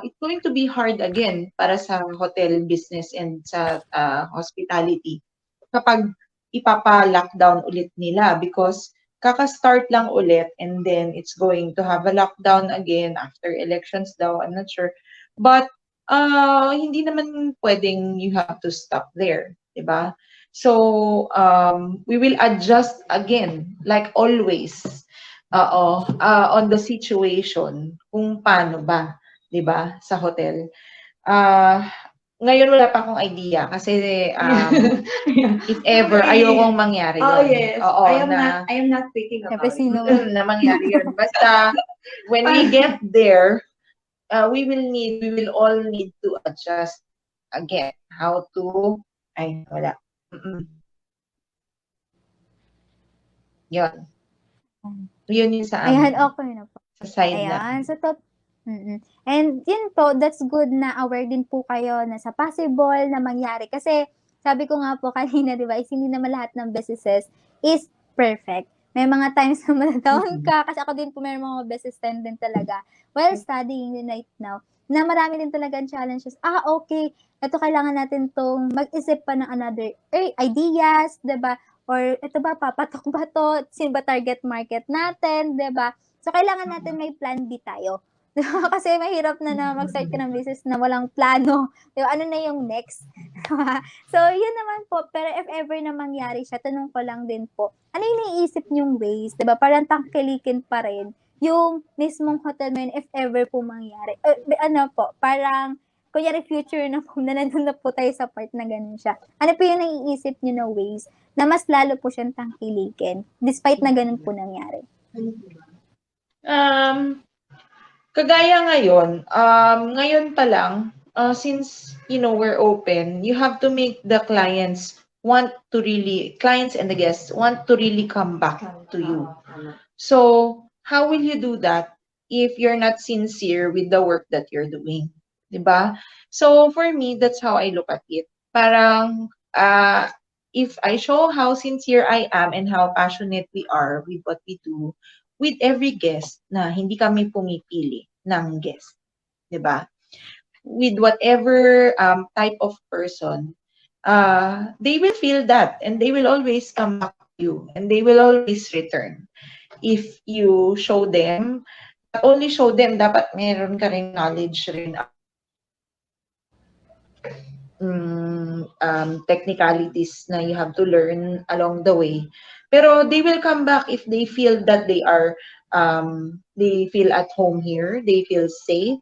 it's going to be hard again para sa hotel business and sa hospitality kapag ipapa-lockdown ulit nila because kaka-start lang ulit and then it's going to have a lockdown again after elections daw. I'm not sure. But hindi naman pwedeng you have to stop there, 'di ba? So, we will adjust again like always. On the situation kung paano ba, 'di ba, sa hotel. Ah, ngayon wala pa akong idea kasi if ever ayokong mangyari Oh, 'yon. yes. Oo, I am not thinking Siyempre, about it. sino na mangyari 'yon. Basta when we get there, we will all need to adjust again how to ay wala. Yun. Yun yung sa Ayan, amin. okay na po. Sa side Ayan, namin. so and yun po, that's good na aware din po kayo na sa possible na mangyari. Kasi sabi ko nga po kanina, di ba, is hindi naman lahat ng businesses is perfect. May mga times na matadown ka, kasi ako din po may mga business time din talaga while studying din right now, na marami din talagang challenges. Okay, ito kailangan natin tong mag-isip pa ng another ideas, di ba? Or ito ba, papatok ba to? Sino ba target market natin, di ba? So, kailangan natin may plan B tayo. Kasi mahirap na mag-start ka ng business na walang plano. Diba? Ano na yung next? So, yun naman po. Pero if ever na mangyari siya, tanong ko lang din po, ano yung naiisip niyong ways? Diba? Parang tangkilikin pa rin yung mismong hotel mo yun if ever po mangyari. Parang, kunyari future na po, na nandun na po tayo sa part na ganun siya. Ano po yung naiisip niyo na ways na mas lalo po siyang tangkilikin despite na ganun po nangyari? Kagaya ngayon pa lang, since, we're open, you have to make the clients and the guests want to really come back to you. So, how will you do that if you're not sincere with the work that you're doing? 'Di ba? So, for me, that's how I look at it. Parang, if I show how sincere I am and how passionate we are with what we do, with every guest na hindi kami pumipili ng guest, 'di ba? With whatever type of person, they will feel that and they will always come back to you and they will always return. If you show them, not only show them, dapat meron ka ring knowledge rin technicalities na you have to learn along the way. Pero they will come back if they feel that they feel at home here, they feel safe.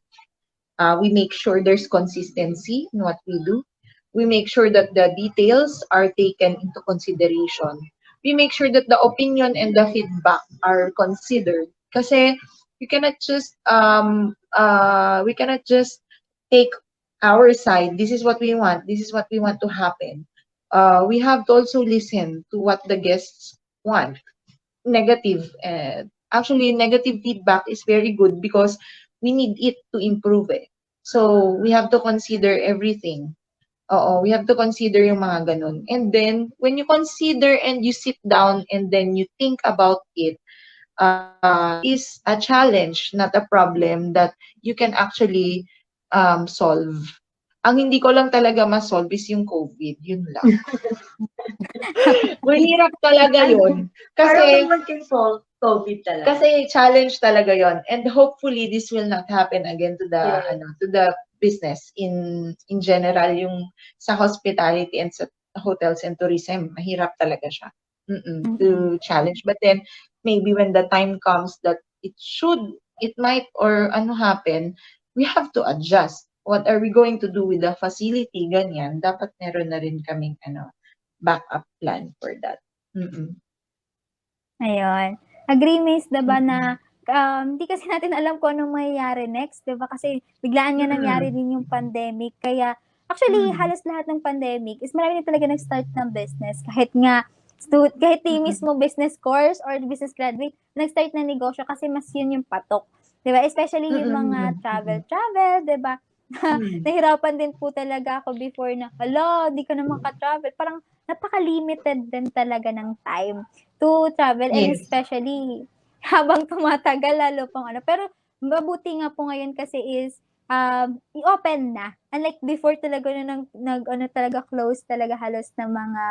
We make sure there's consistency in what we do. We make sure that the details are taken into consideration. We make sure that the opinion and the feedback are considered. Kasi we cannot just take our side. This is what we want. This is what we want to happen. We have to also listen to what the guests want. Actually, negative feedback is very good because we need it to improve it. So, we have to consider everything. Oo, we have to consider yung mga ganun. And then, when you consider and you sit down and then you think about it, is a challenge, not a problem that you can actually solve. Ang hindi ko lang talaga ma-solve is yung COVID. Yun lang. Mahirap talaga yun. Parang no one can solve COVID talaga. Kasi challenge talaga yon, and hopefully this will not happen again to the business in general, yung sa hospitality and sa hotels and tourism. Mahirap talaga siya to challenge, but then maybe when the time comes that it might or happen, we have to adjust. What are we going to do with the facility? Ganyan, dapat meron na rin kaming backup plan for that. Ayun. Agree, Miss, diba na hindi kasi natin alam kung anong mangyayari next, diba? Kasi biglaan nga nangyari din yung pandemic. Kaya, actually, halos lahat ng pandemic is marami din talaga nag-start ng business. Kahit di mismo business course or business graduate, nag-start na negosyo kasi mas yun yung patok. Diba? Especially yung mga travel, diba? Nahirapan din po talaga ako before na, di ka na maka-travel. Parang napaka-limited din talaga ng time to travel, and Yes. especially habang tumatagal lalo pang pero mabuti nga po ngayon kasi is i-open na. Unlike before talaga na talaga close talaga halos ng mga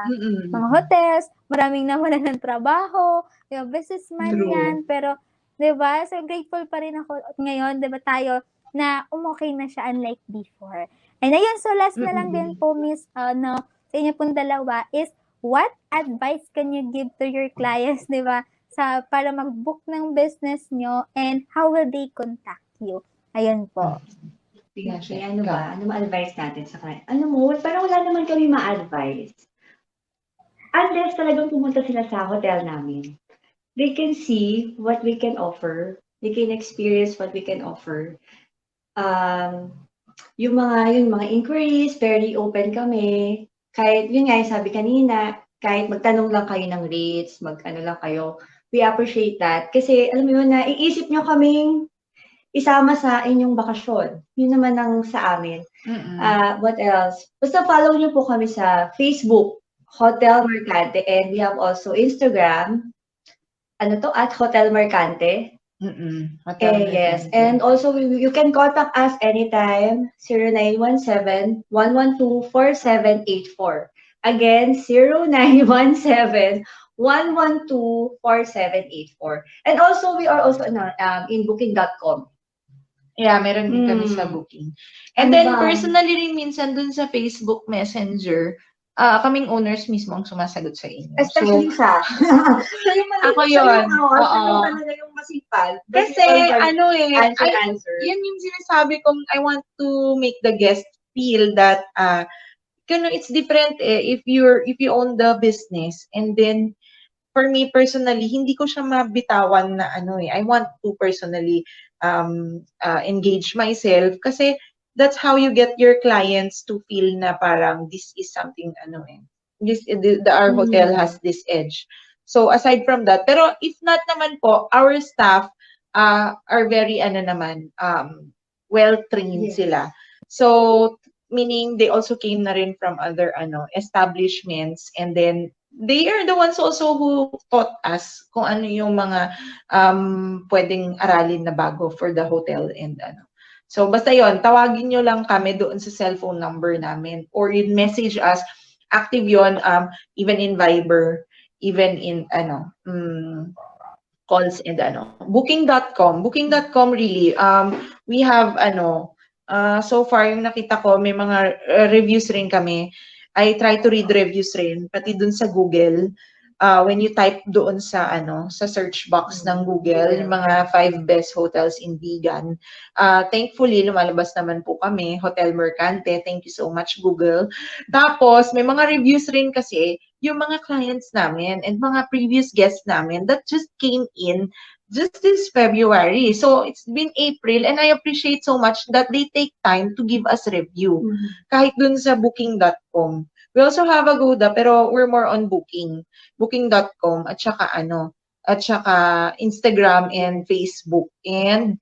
hotels, maraming nawalan ng trabaho, yung businessman True. yan, pero 'di ba? So grateful pa rin ako ngayon, 'di ba tayo na umokey na siya unlike before. And ayun, so last na lang din po Miss sa inyo pong dalawa is what advice can you give to your clients, 'di ba? Para mag-book ng business nyo and how will they contact you? Ayun po. Okay, ano ba? Ano ma-advise natin sa kanila? Ano mo, parang wala naman kami ma-advise. Unless talagang pumunta sila sa hotel namin. They can see what we can offer. They can experience what we can offer. Yung mga inquiries, very open kami. Kahit, yun nga, yung sabi kanina, kahit magtanong lang kayo ng rates, mag-ano lang kayo, we appreciate that. Kasi, alam mo yun, na iisip nyo kaming isama sa inyong bakasyon. Yun naman ang sa amin. What else? Basta follow nyo po kami sa Facebook, Hotel Mercante, and we have also Instagram, at Hotel Mercante. Hotel Yes. Mercante. And also, you can contact us anytime, 0917-112-4784. Again, 0917-112-4784. And also, we are also in booking.com. Yeah, meron din kami sa booking. And then, personally rin minsan dun sa Facebook Messenger, kaming owners mismo ang sumasagot sa inyo. Especially siya. Ako yun. Siya yung talaga yung masipag. Kasi, Answer. Yan yung sinasabi kong I want to make the guest feel that, it's different if you own the business. And then, for me personally, hindi ko siya mabitawan na I want to personally engage myself kasi that's how you get your clients to feel na parang this is something our hotel has this edge. So aside from that, pero if not naman po, our staff are very well trained sila. So meaning they also came na rin from other establishments, and then they are the ones also who taught us kung ano yung mga pwedeng aralin na bago for the hotel and So basta yon, tawagin nyo lang kami doon sa cellphone number namin or you message us. Active yon, even in Viber, even in calls and booking.com. Booking.com really, we have so far yung nakita ko may mga reviews rin kami. I try to read reviews rin pati dun sa Google. When you type doon sa search box ng Google, yung mga 5 best hotels in Vigan. Thankfully, lumalabas naman po kami, Hotel Mercante. Thank you so much, Google. Tapos, may mga reviews rin kasi yung mga clients namin and mga previous guests namin that just came in just this February. So, it's been April and I appreciate so much that they take time to give us review. Kahit dun sa booking.com. We also have Agoda, pero we're more on booking.com at saka Instagram and Facebook and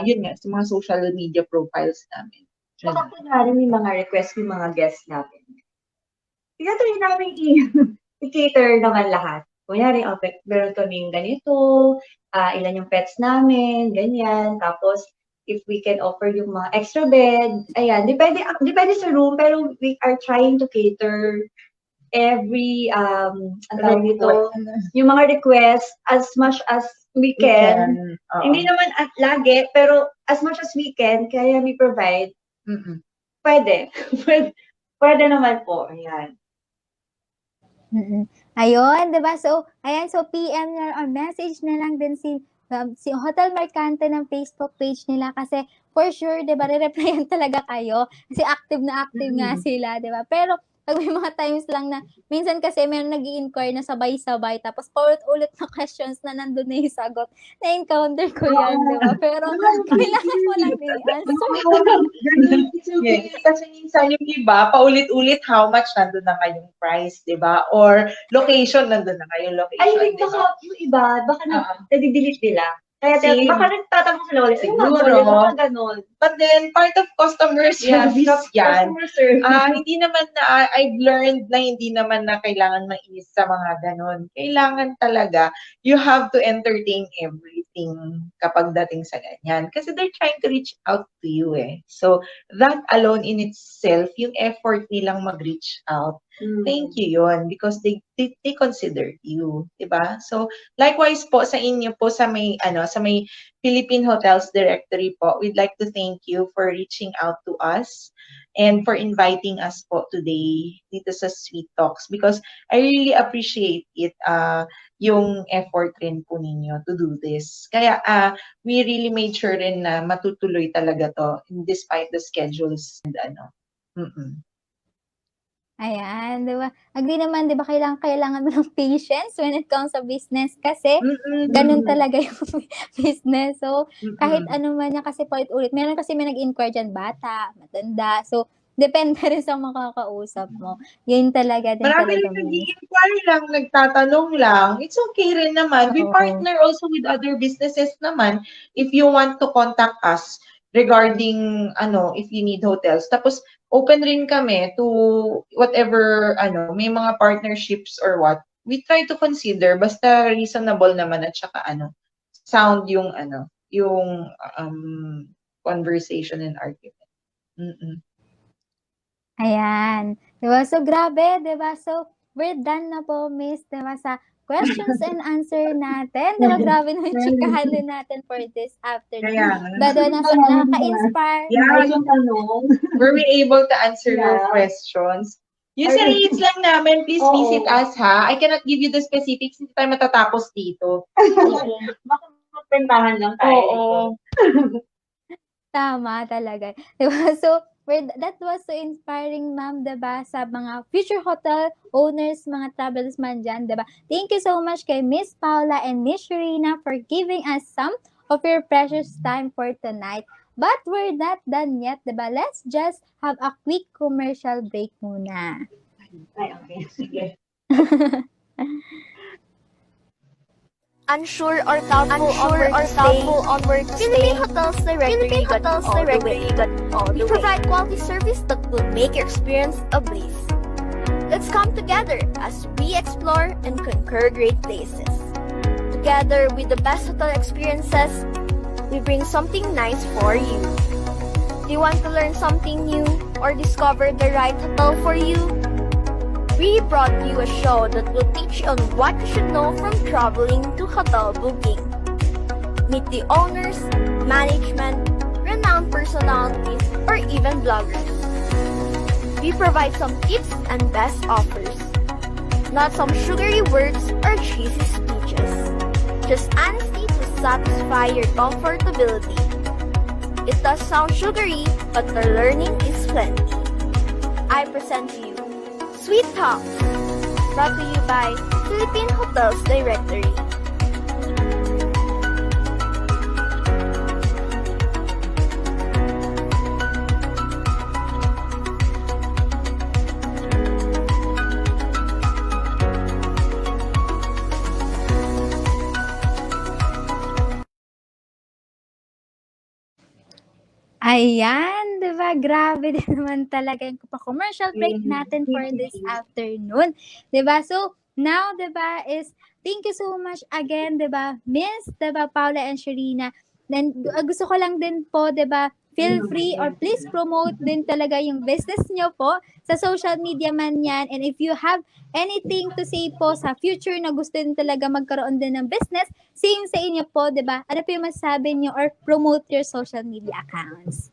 yun nga, sa mga social media profiles namin. Saka po may mga request yung mga guests namin. Tinatuloy namin i-cater naman lahat. Kunyari, meron kaming ganito, ilan yung pets namin, ganyan. Tapos, if we can offer yung mga extra bed, ayan, depende sa room, pero we are trying to cater every, yung mga requests as much as we can. Hindi naman lagi, pero as much as we can, kaya we provide, pwede. Pwede naman po, ayan. Ayun, 'di ba? So, ayan, so PM or message na lang din si Hotel Mercante ng Facebook page nila kasi for sure, 'di ba, re-replyan talaga kayo kasi active na active nga sila, 'di ba? Pero pag may mga times lang na minsan kasi meron nag-i-inquire na sabay-sabay tapos paulit-ulit na questions na nandun na yung sagot. Na-encounter ko yan, di ba? Pero kailangan mo lang i-answer. Yes. Kasi minsan yung iba, paulit-ulit how much nandun na kayong price, di ba? Or location, nandun na kayong location. Ay, baka yung iba, baka nadidelete nila. Kaya baka nagtatanong sila ulit. Siguro. Ganon. But then, part of customer service yan. Customer service. Hindi naman na, I've learned na hindi naman na kailangan mainis sa mga ganon. Kailangan talaga, you have to entertain everything. anything kapag dating sa ganyan. Kasi they're trying to reach out to you eh. So, that alone in itself, yung effort nilang mag-reach out, thank you yun because they considered you, 'di ba? So, likewise po sa inyo po sa may Philippine Hotels Directory po, we'd like to thank you for reaching out to us and for inviting us po today dito sa Sweet Talks because I really appreciate it yung effort rin po ninyo to do this. Kaya we really made sure rin na matutuloy talaga to despite the schedules and Ayan, di ba? Agree naman, di ba, kailangan mo ng patience when it comes sa business kasi ganun talaga yung business. So, kahit ano man niya kasi paulit-ulit. Meron kasi may nag-inquire dyan, bata, matanda. So, depende rin sa makakausap mo. Yun talaga din Marami talaga. rin nag-i-inquire lang, nagtatanong lang. It's okay rin naman. We Oo. partner also with other businesses naman if you want to contact us regarding if you need hotels. Tapos open rin kami to whatever may mga partnerships or what. We try to consider basta reasonable naman at saka sound yung yung conversation and argument. Ayan. Diba? So, grabe, diba? So, we're done na po, Miss, diba? Sa questions and answer natin. Diba? Grabe naman yung chikahan din natin for this afternoon. But nakaka-inspire. Yeah, were we able to answer your questions? Yung sa rates lang namin, please visit us ha. I cannot give you the specifics, hindi tayo matatapos dito. Baka magpentahan lang tayo. Oo. Tama talaga. Diba? So, that was so inspiring, ma'am, diba? Sa mga future hotel owners, mga travelers man dyan, diba? Thank you so much kay Miss Paula and Miss Sharina for giving us some of your precious time for tonight. But we're not done yet, diba? Let's just have a quick commercial break muna. Ay, okay. Sige. Unsure or doubtful on where to stay, Philippine Hotels Directory got all the way. We provide quality service that will make your experience a breeze. Let's come together as we explore and conquer great places. Together with the best hotel experiences, we bring something nice for you. Do you want to learn something new or discover the right hotel for you? We brought you a show that will teach you on what you should know from traveling to hotel booking. Meet the owners, management, renowned personalities, or even bloggers. We provide some tips and best offers. Not some sugary words or cheesy speeches. Just honesty to satisfy your comfortability. It does sound sugary, but the learning is plenty. I present to you Sweet Talks, brought to you by Philippine Hotels Directory. Ayan, di ba? Grabe din naman talaga yung commercial break natin for this afternoon. Di ba? So, now, di ba, is thank you so much again, di ba, Miss, di ba, Paula and Sharina. Then, gusto ko lang din po, di ba, feel free or please promote din talaga yung business nyo po sa social media man yan. And if you have anything to say po sa future na gusto din talaga magkaroon din ng business, same sa inyo po, di ba? Ano po yung masasabi nyo or promote your social media accounts?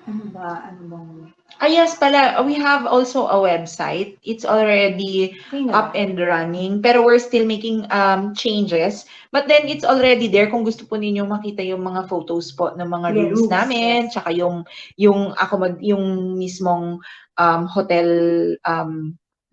Ano bang? Yes pala, we have also a website. It's already up and running, pero we're still making changes. But then it's already there kung gusto po ninyo makita yung mga photos po ng mga rooms namin, tsaka yung yung mismong hotel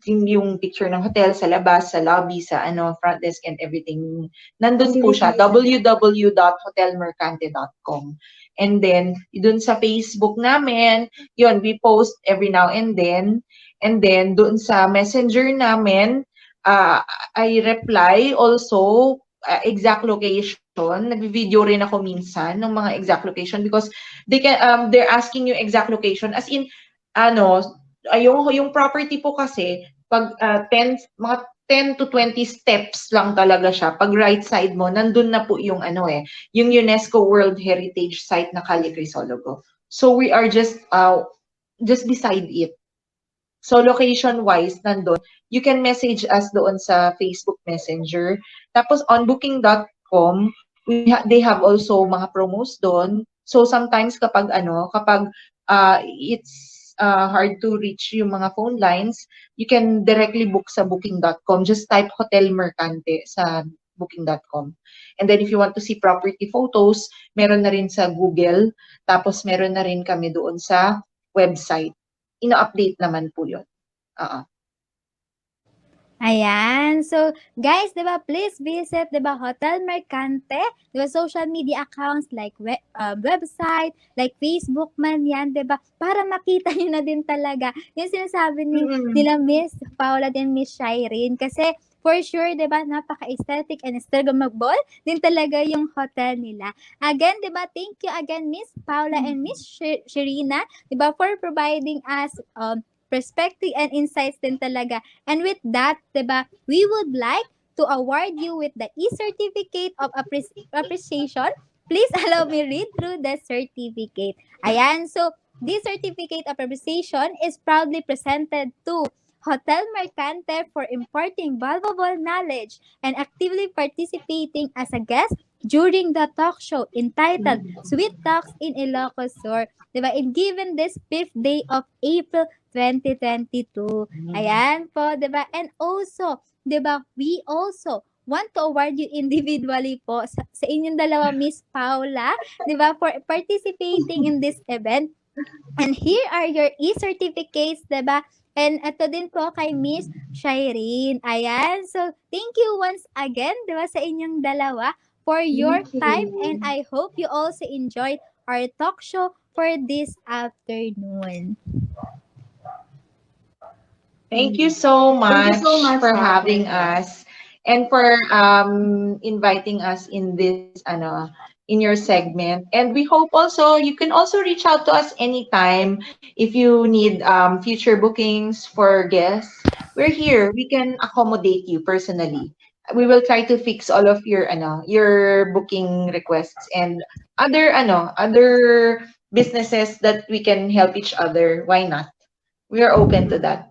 yung picture ng hotel sa labas, sa lobby, sa front desk and everything. Nandun po siya, www.hotelmercante.com. And then, dun sa Facebook namin, yun, we post every now and then. And then, dun sa messenger namin, I reply also exact location. Nag-video rin ako minsan ng mga exact location because they're asking you exact location. As in, yung property po kasi, pag mga 10 to 20 steps lang talaga siya. Pag right side mo, nandun na po yung yung UNESCO World Heritage Site na Calle Crisologo. So we are just beside it. So location-wise, nandun. You can message us doon sa Facebook Messenger. Tapos on booking.com, they have also mga promos doon. So sometimes kapag it's hard to reach yung mga phone lines, you can directly book sa booking.com. Just type Hotel Mercante sa booking.com. And then if you want to see property photos, meron na rin sa Google. Tapos meron na rin kami doon sa website. Ina-update naman po yun. Ayan. So, guys, di ba, please visit, di ba, Hotel Mercante, di ba, social media accounts like website, like Facebook man yan, di ba, para makita nyo na din talaga yung sinasabi nila Miss Paula and Miss Shireen. Kasi, for sure, di ba, napaka-aesthetic and Instagrammable din talaga yung hotel nila. Again, di ba, thank you again, Miss Paula and Miss Shirina, di ba, for providing us perspective and insights din talaga. And with that, diba, we would like to award you with the e-certificate of appreciation. Please allow me read through the certificate. Ayan, so this certificate of appreciation is proudly presented to Hotel Mercante for imparting valuable knowledge and actively participating as a guest during the talk show entitled Sweet Talks in Ilocos Sur. Diba? And given this 5th day of April 2022. Ayan po, 'di ba? And also, 'di ba, we also want to award you individually po sa inyong dalawa, Miss Paula, 'di ba, for participating in this event. And here are your e-certificates, 'di ba? And ito din po kay Miss Shireen. Ayan. So, thank you once again, 'di ba, sa inyong dalawa for your time, and I hope you also enjoyed our talk show for this afternoon. Thank you so much for having us and for inviting us in this in your segment. And we hope also you can also reach out to us anytime if you need future bookings for guests. We're here. We can accommodate you personally. We will try to fix all of your booking requests and other businesses that we can help each other. Why not? We are open to that.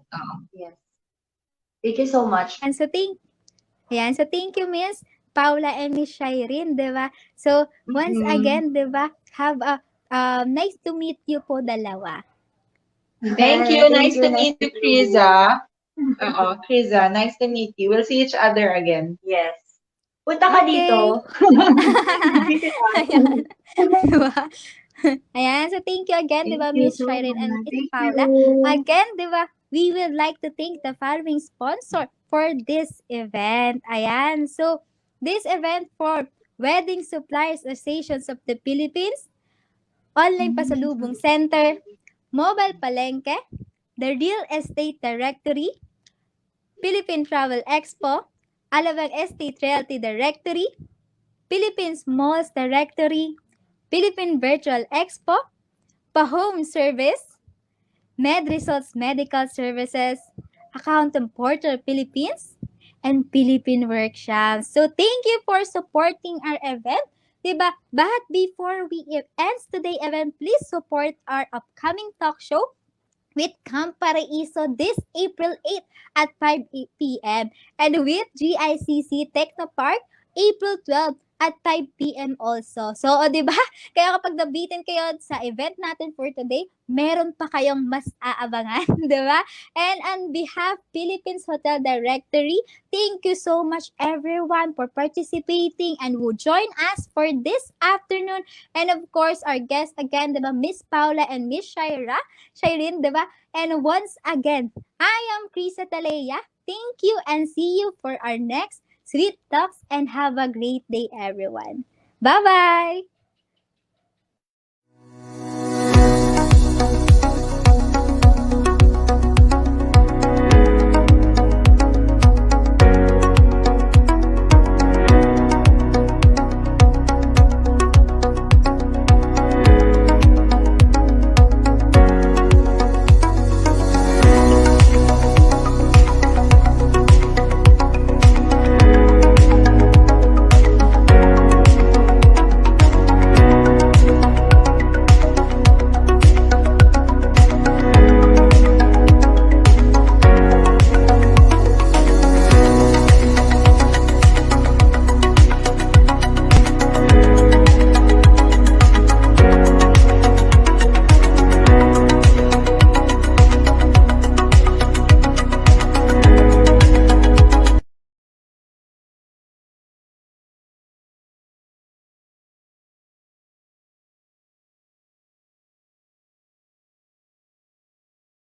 Yes. Thank you so much. And so thank you, Miss Paula and Miss Shireen, di ba? So, once again, di ba, have a nice to meet you po dalawa. Thank you. Nice to meet you, Kriza. Kriza, nice to meet you. We'll see each other again. Yes. Punta ka Okay. dito. Ayan. Diba? Ayan. So, thank you again, di ba, Miss Shireen and Miss Paula. Again, di ba, we would like to thank the following sponsor for this event. Ayan. So, this event for Wedding Suppliers Associations of the Philippines, Online Pasalubong Center, Mobile Palengke, the Real Estate Directory, Philippine Travel Expo, Alabang Estate Realty Directory, Philippines Malls Directory, Philippine Virtual Expo, Pa-Home Service, Med Results Medical Services, Accountant Portal Philippines, and Philippine Workshops. So, thank you for supporting our event. Diba? But before we end today's event, please support our upcoming talk show with Camp Paraiso this April 8 at 5 p.m. and with GICC Technopark April 12 at 5 p.m. also. So, di ba? Kaya kapag nabitin kayo sa event natin for today, meron pa kayong mas aabangan, di ba? And on behalf Philippines Hotel Directory, thank you so much everyone for participating and who join us for this afternoon. And of course, our guests again, di ba? Miss Paula and Miss Shireen, di ba? And once again, I am Krisa Talea. Thank you and see you for our next Sweet Talks, and have a great day, everyone. Bye-bye!